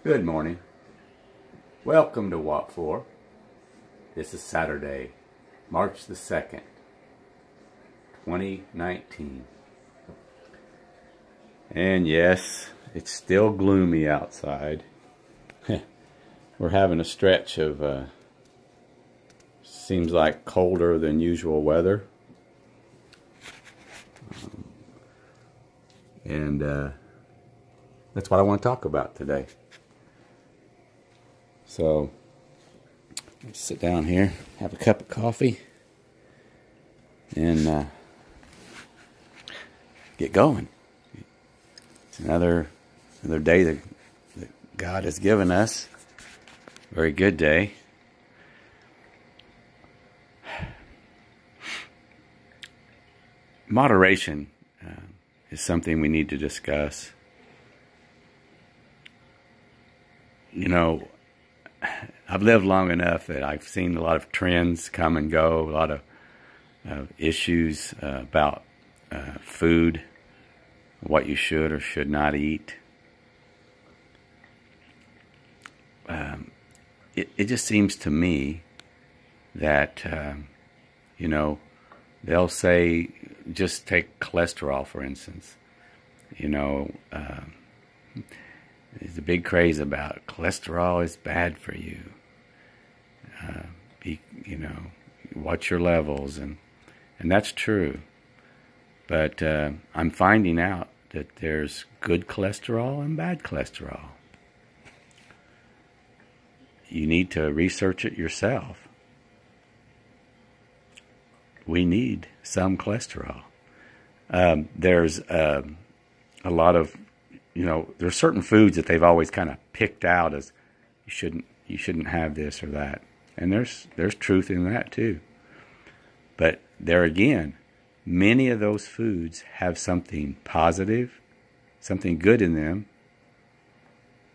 Good morning. Welcome to Walk 4. This is Saturday, March the 2nd, 2019. And yes, it's still gloomy outside. We're having a stretch of, seems like colder than usual weather. And that's what I want to talk about today. So, let's sit down here, have a cup of coffee, and get going. It's another day that God has given us. Very good day. Moderation is something we need to discuss. You know, I've lived long enough that I've seen a lot of trends come and go, a lot of issues about food, what you should or should not eat. It just seems to me that, you know, they'll say, just take cholesterol, for instance. You know, there's a big craze about cholesterol is bad for you. You know, watch your levels, and that's true. But I'm finding out that there's good cholesterol and bad cholesterol. You need to research it yourself. We need some cholesterol. There's a lot of, you know, there's certain foods that they've always kind of picked out as you shouldn't have this or that, and there's truth in that too. But there again, many of those foods have something positive, something good in them,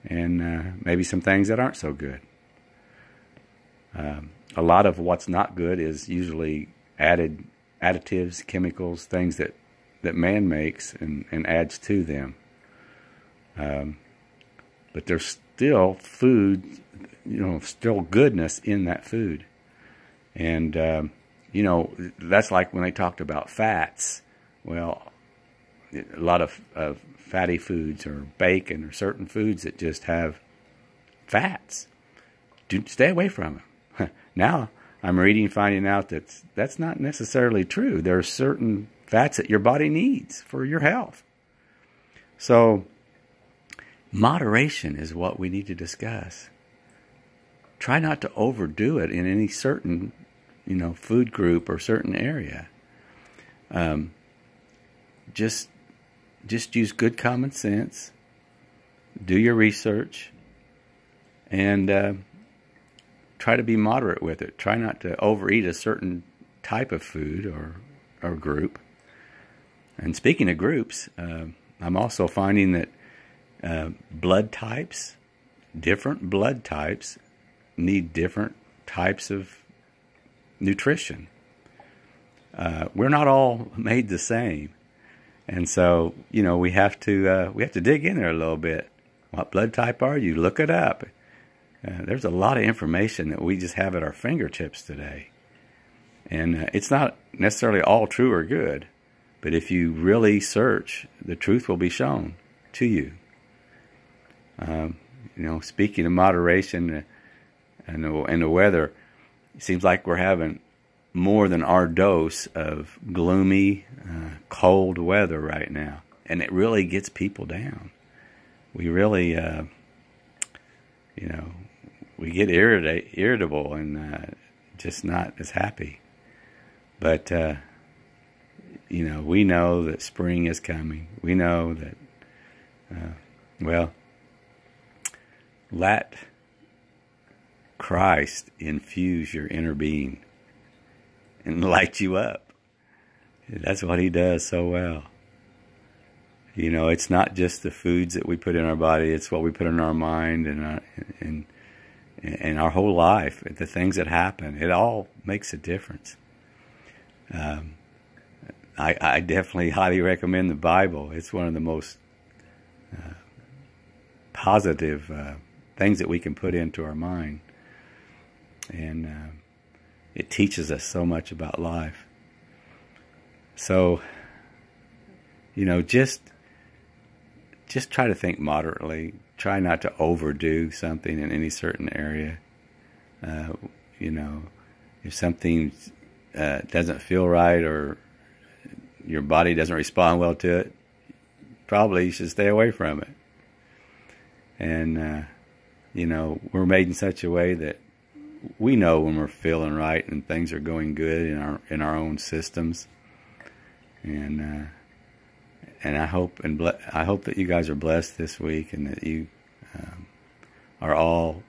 and maybe some things that aren't so good. A lot of what's not good is usually additives, chemicals, things that man makes and adds to them. But there's still food, you know, still goodness in that food. And, you know, that's like when they talked about fats. Well, a lot of fatty foods or bacon or certain foods that just have fats. Stay away from them. Now, I'm finding out that that's not necessarily true. There are certain fats that your body needs for your health. So, moderation is what we need to discuss. Try not to overdo it in any certain, you know, food group or certain area. Just use good common sense. Do your research, and try to be moderate with it. Try not to overeat a certain type of food or group. And speaking of groups, I'm also finding that blood types, different blood types, need different types of nutrition. We're not all made the same, and so, you know, we have to dig in there a little bit. What blood type are you? Look it up. There's a lot of information that we just have at our fingertips today, and it's not necessarily all true or good, but if you really search, the truth will be shown to you. You know, speaking of moderation and the weather, it seems like we're having more than our dose of gloomy, cold weather right now, and it really gets people down. We really, you know, we get irritable and just not as happy. But you know, we know that spring is coming. We know that, well, let Christ infuse your inner being and light you up. That's what He does so well. You know, it's not just the foods that we put in our body; it's what we put in our mind and our whole life. The things that happen, it all makes a difference. I definitely highly recommend the Bible. It's one of the most positive things that we can put into our mind. And it teaches us so much about life. So, just try to think moderately. Try not to overdo something in any certain area. If something doesn't feel right or your body doesn't respond well to it, probably you should stay away from it. And, we're made in such a way that we know when we're feeling right and things are going good in our own systems. And I hope that you guys are blessed this week, and that you are all,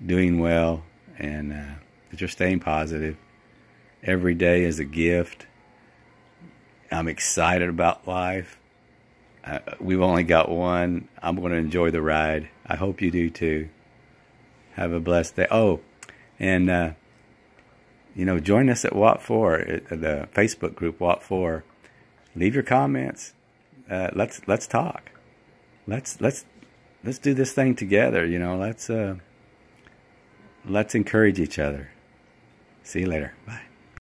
doing well, and that you're staying positive. Every day is a gift. I'm excited about life. We've only got one. I'm going to enjoy the ride. I hope you do too. Have a blessed day. Oh, and join us at Watt 4, the Facebook group Watt 4. Leave your comments. Let's talk. Let's do this thing together. Let's encourage each other. See you later. Bye.